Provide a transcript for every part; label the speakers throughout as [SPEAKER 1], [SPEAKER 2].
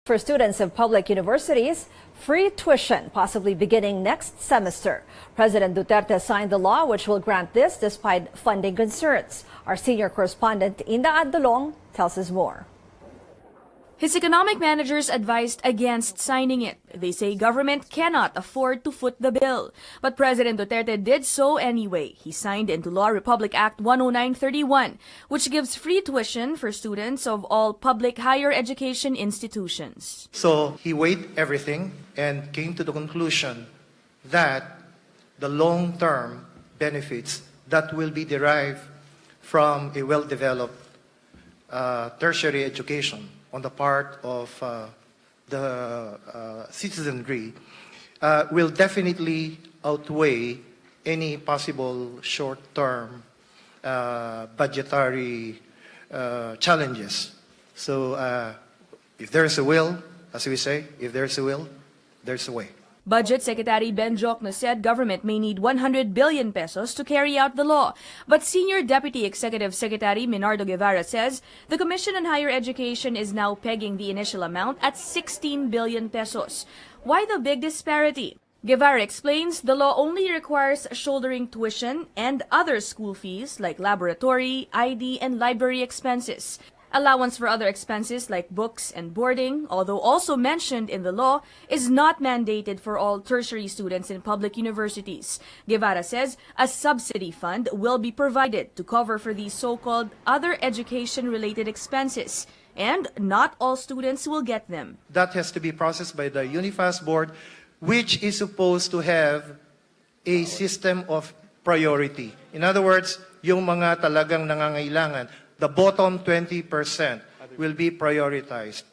[SPEAKER 1] For students of public universities, free tuition possibly beginning next semester. President Duterte signed the law which will grant this despite funding concerns. Our senior correspondent Inda Adolong tells us more.
[SPEAKER 2] His economic managers advised against signing it. They say government cannot afford to foot the bill. But President Duterte did so anyway. He signed into law Republic Act 10931, which gives free tuition for students of all public higher education institutions.
[SPEAKER 3] So he weighed everything and came to the conclusion that the long-term benefits that will be derived from a well-developed tertiary education on the part of the citizenry will definitely outweigh any possible short-term budgetary challenges. So if there's a will, as we say, if there's a will, there's a way.
[SPEAKER 2] Budget Secretary Ben Jokno said government may need 100 billion pesos to carry out the law. But Senior Deputy Executive Secretary Minardo Guevara says the Commission on Higher Education is now pegging the initial amount at 16 billion pesos. Why the big disparity? Guevara explains the law only requires shouldering tuition and other school fees like laboratory, ID, and library expenses. Allowance for other expenses like books and boarding, although also mentioned in the law, is not mandated for all tertiary students in public universities. Guevara says a subsidy fund will be provided to cover for these so-called other education-related expenses, and not all students will get them.
[SPEAKER 3] That has to be processed by the UNIFAS board, which is supposed to have a system of priority. In other words, yung mga talagang nangangailangan, the bottom 20% will be prioritized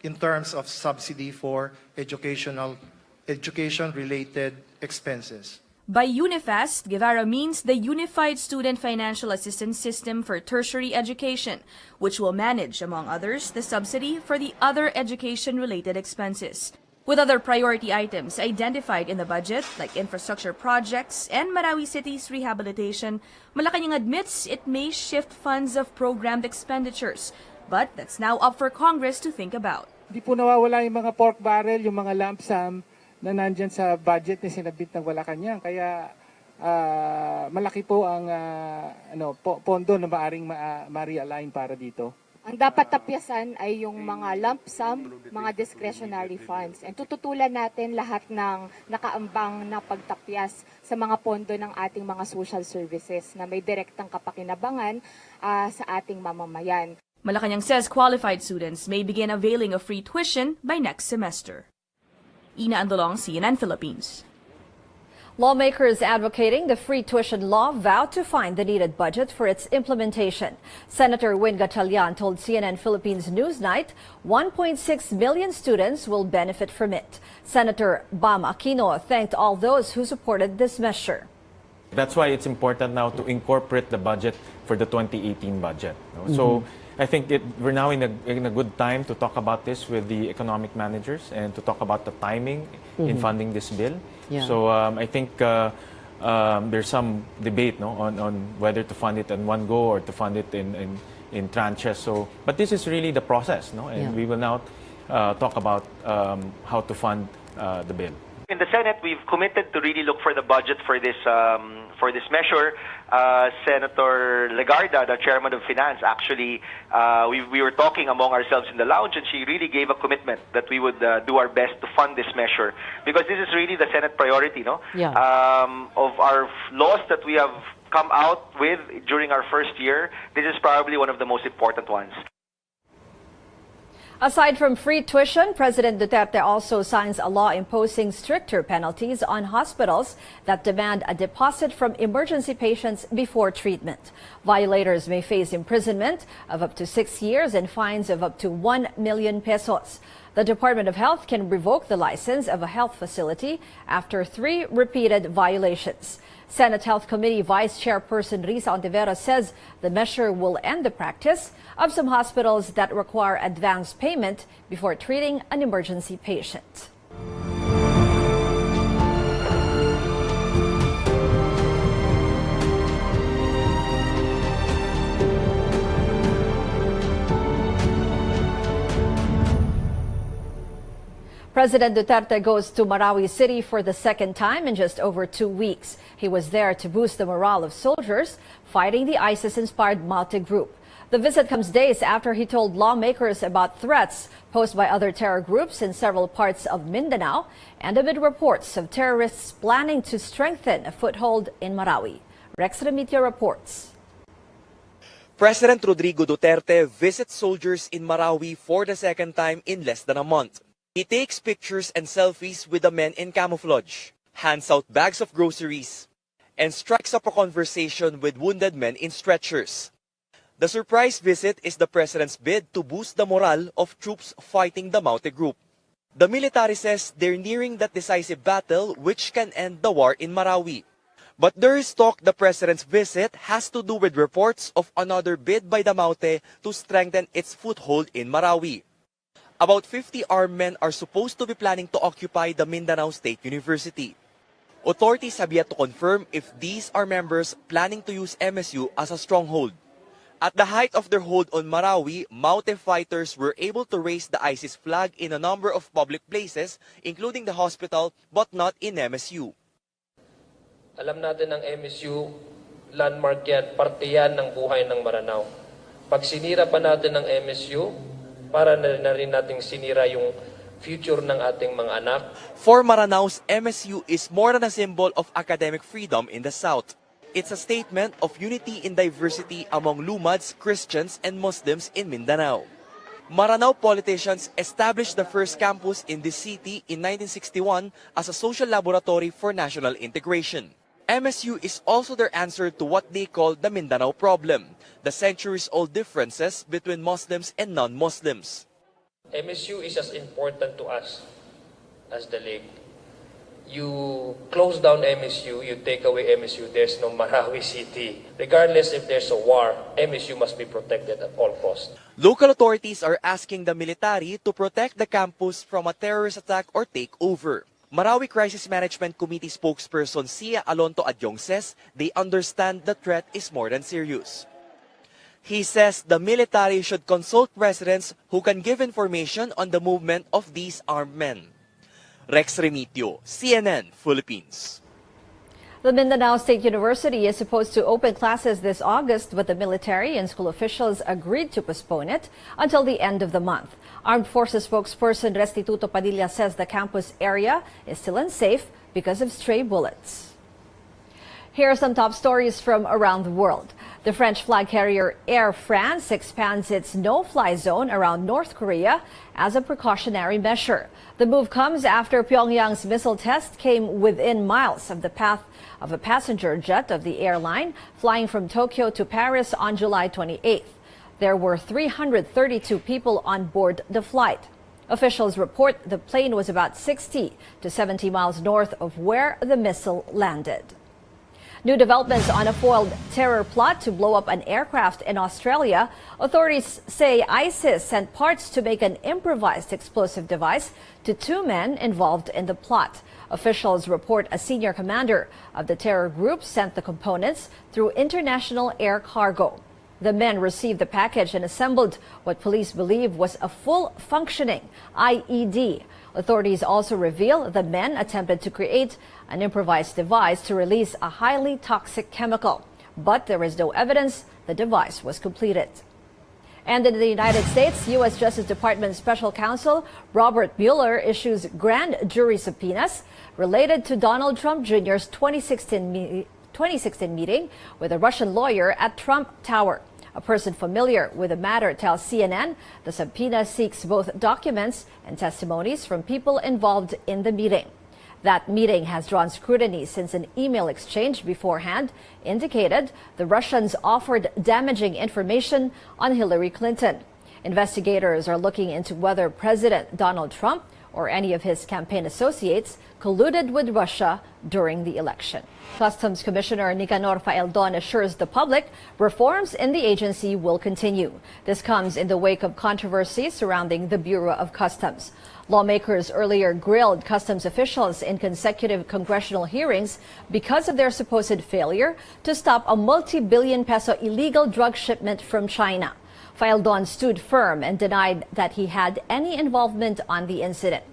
[SPEAKER 3] in terms of subsidy for education-related expenses.
[SPEAKER 2] By UNIFAST, Guevara means the Unified Student Financial Assistance System for Tertiary Education, which will manage, among others, the subsidy for the other education-related expenses. With other priority items identified in the budget, like infrastructure projects and Marawi City's rehabilitation, Malacanang admits it may shift funds of programmed expenditures. But that's now up for Congress to think about.
[SPEAKER 4] Di po nawawala yung mga pork barrel, yung mga lump sum na nandyan sa budget na sinabit ng Malacanang. Kaya malaki po ang pondo na maaring ma-realign para dito.
[SPEAKER 5] Ang dapat tapyasan ay yung mga lump sum, mga discretionary funds. And tututulan natin lahat ng nakaambang na pagtapyas sa mga pondo ng ating mga social services na may direktang kapakinabangan sa ating mamamayan.
[SPEAKER 2] Malacanang says qualified students may begin availing of free tuition by next semester. Ina Andolong, CNN Philippines.
[SPEAKER 1] Lawmakers advocating the free tuition law vowed to find the needed budget for its implementation. Senator Win Gatchalian told CNN Philippines Newsnight 1.6 million students will benefit from it. Senator Bam Aquino thanked all those who supported this measure.
[SPEAKER 6] That's why it's important now to incorporate the budget for the 2018 budget. So I think we're now in a good time to talk about this with the economic managers and to talk about the timing in funding this bill.
[SPEAKER 7] Yeah.
[SPEAKER 6] So I think there's some debate on whether to fund it in one go or to fund it in tranches. So, but this is really the process, and we will now talk about how to fund the bill.
[SPEAKER 8] In the Senate, we've committed to really look for the budget for this measure. Senator Legarda, the chairman of Finance, actually, we were talking among ourselves in the lounge, and she really gave a commitment that we would do our best to fund this measure, because this is really the Senate priority,
[SPEAKER 7] Yeah.
[SPEAKER 8] Of our laws that we have come out with during our first year. This is probably one of the most important ones.
[SPEAKER 1] Aside from free tuition, President Duterte also signs a law imposing stricter penalties on hospitals that demand a deposit from emergency patients before treatment. Violators may face imprisonment of up to 6 years and fines of up to 1 million pesos. The Department of Health can revoke the license of a health facility after 3 repeated violations. Senate Health Committee Vice Chairperson Risa Ontiveros says the measure will end the practice of some hospitals that require advance payment before treating an emergency patient. President Duterte goes to Marawi City for the second time in just over 2 weeks. He was there to boost the morale of soldiers fighting the ISIS-inspired Maute group. The visit comes days after he told lawmakers about threats posed by other terror groups in several parts of Mindanao and amid reports of terrorists planning to strengthen a foothold in Marawi. Rex Remitio reports.
[SPEAKER 7] President Rodrigo Duterte visits soldiers in Marawi for the second time in less than a month. He takes pictures and selfies with the men in camouflage, hands out bags of groceries, and strikes up a conversation with wounded men in stretchers. The surprise visit is the president's bid to boost the morale of troops fighting the Maute group. The military says they're nearing that decisive battle which can end the war in Marawi. But there is talk the president's visit has to do with reports of another bid by the Maute to strengthen its foothold in Marawi. About 50 armed men are supposed to be planning to occupy the Mindanao State University. Authorities have yet to confirm if these are members planning to use MSU as a stronghold. At the height of their hold on Marawi, Maute fighters were able to raise the ISIS flag in a number of public places, including the hospital, but not in MSU.
[SPEAKER 9] Alam natin ng MSU, landmark yan, parte yan ng buhay ng Maranao. Pag sinira pa natin ng MSU, para na rin nating sinira yung future ng ating mga anak.
[SPEAKER 7] For Maranaos, MSU is more than a symbol of academic freedom in the South. It's a statement of unity in diversity among Lumads, Christians, and Muslims in Mindanao. Maranao politicians established the first campus in this city in 1961 as a social laboratory for national integration. MSU is also their answer to what they call the Mindanao problem, the centuries-old differences between Muslims and non-Muslims.
[SPEAKER 9] MSU is as important to us as the League. You close down MSU, you take away MSU, there's no Marawi City. Regardless if there's a war, MSU must be protected at all costs.
[SPEAKER 7] Local authorities are asking the military to protect the campus from a terrorist attack or takeover. Marawi Crisis Management Committee spokesperson Sia Alonto Adyong says they understand the threat is more than serious. He says the military should consult residents who can give information on the movement of these armed men. Rex Remitio, CNN, Philippines.
[SPEAKER 1] The Mindanao State University is supposed to open classes this August, but the military and school officials agreed to postpone it until the end of the month. Armed Forces spokesperson Restituto Padilla says the campus area is still unsafe because of stray bullets. Here are some top stories from around the world. The French flag carrier Air France expands its no-fly zone around North Korea as a precautionary measure. The move comes after Pyongyang's missile test came within miles of the path of a passenger jet of the airline flying from Tokyo to Paris on July 28th. There were 332 people on board the flight. Officials report the plane was about 60 to 70 miles north of where the missile landed. New developments on a foiled terror plot to blow up an aircraft in Australia. Authorities say ISIS sent parts to make an improvised explosive device to 2 men involved in the plot. Officials report a senior commander of the terror group sent the components through international air cargo. The men received the package and assembled what police believe was a full functioning IED. Authorities also reveal the men attempted to create an improvised device to release a highly toxic chemical, but there is no evidence the device was completed. And in the United States, U.S. Justice Department Special Counsel Robert Mueller issues grand jury subpoenas related to Donald Trump Jr.'s 2016 meeting with a Russian lawyer at Trump Tower. A person familiar with the matter tells CNN the subpoena seeks both documents and testimonies from people involved in the meeting. That meeting has drawn scrutiny since an email exchange beforehand indicated the Russians offered damaging information on Hillary Clinton. Investigators are looking into whether President Donald Trump or any of his campaign associates colluded with Russia during the election. Customs Commissioner Nicanor Faeldon assures the public reforms in the agency will continue. This comes in the wake of controversy surrounding the Bureau of Customs. Lawmakers earlier grilled customs officials in consecutive congressional hearings because of their supposed failure to stop a multi-billion peso illegal drug shipment from China. Faeldon stood firm and denied that he had any involvement on the incident.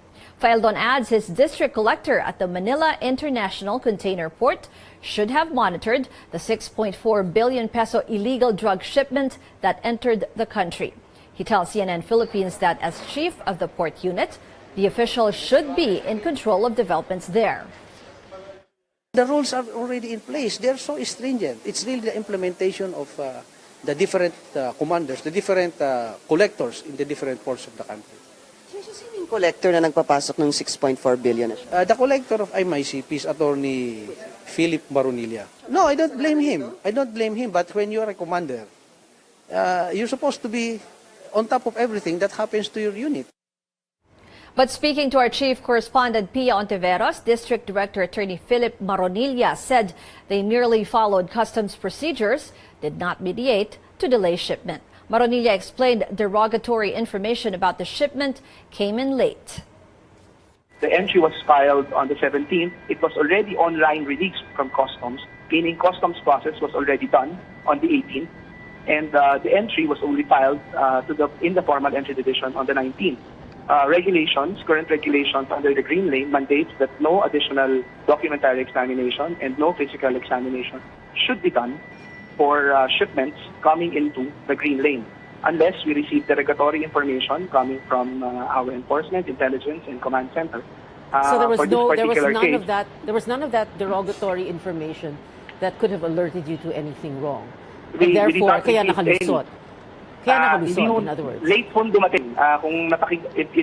[SPEAKER 1] Faeldon adds his district collector at the Manila International Container Port should have monitored the 6.4 billion peso illegal drug shipment that entered the country. He tells CNN Philippines that as chief of the port unit, the official should be in control of developments there.
[SPEAKER 10] The rules are already in place. They're so stringent. It's really the implementation of the different commanders, the different collectors in the different ports of the country.
[SPEAKER 11] Sino yung collector na nagpapasok ng 6.4 billion?
[SPEAKER 10] The collector of MICP is Attorney Philip Maronilla. No, I don't blame him. I don't blame him. But when you are a commander, you're supposed to be on top of everything that happens to your unit.
[SPEAKER 1] But speaking to our chief correspondent Pia Ontiveros, District Director Attorney Philip Maronilla said they merely followed customs procedures, did not mediate to delay shipment. Maronilla explained derogatory information about the shipment came in late.
[SPEAKER 12] The entry was filed on the 17th. It was already online released from customs, meaning customs process was already done on the 18th. And the entry was only filed in the formal entry division on the 19th. Current regulations under the Green Lane mandates that no additional documentary examination and no physical examination should be done for shipments coming into the Green Lane unless we receive derogatory information coming from our enforcement, intelligence, and command center.
[SPEAKER 13] So there was
[SPEAKER 12] There
[SPEAKER 13] was none of that derogatory information that could have alerted you to anything wrong. And
[SPEAKER 12] We did
[SPEAKER 13] therefore,
[SPEAKER 12] not
[SPEAKER 13] kaya
[SPEAKER 12] receive
[SPEAKER 13] nakalusot. In other words.
[SPEAKER 12] Late po dumating. If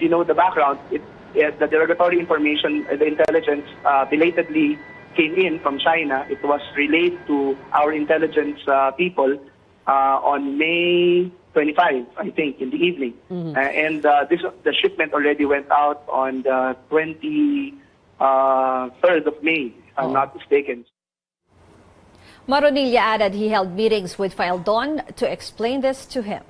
[SPEAKER 12] you know the background, the derogatory information, the intelligence belatedly came in from China. It was relayed to our intelligence people on May 25, I think, in the evening. And the shipment already went out on the 23rd of May, if I'm not mistaken.
[SPEAKER 1] Maronilla added he held meetings with Faeldon to explain this to him.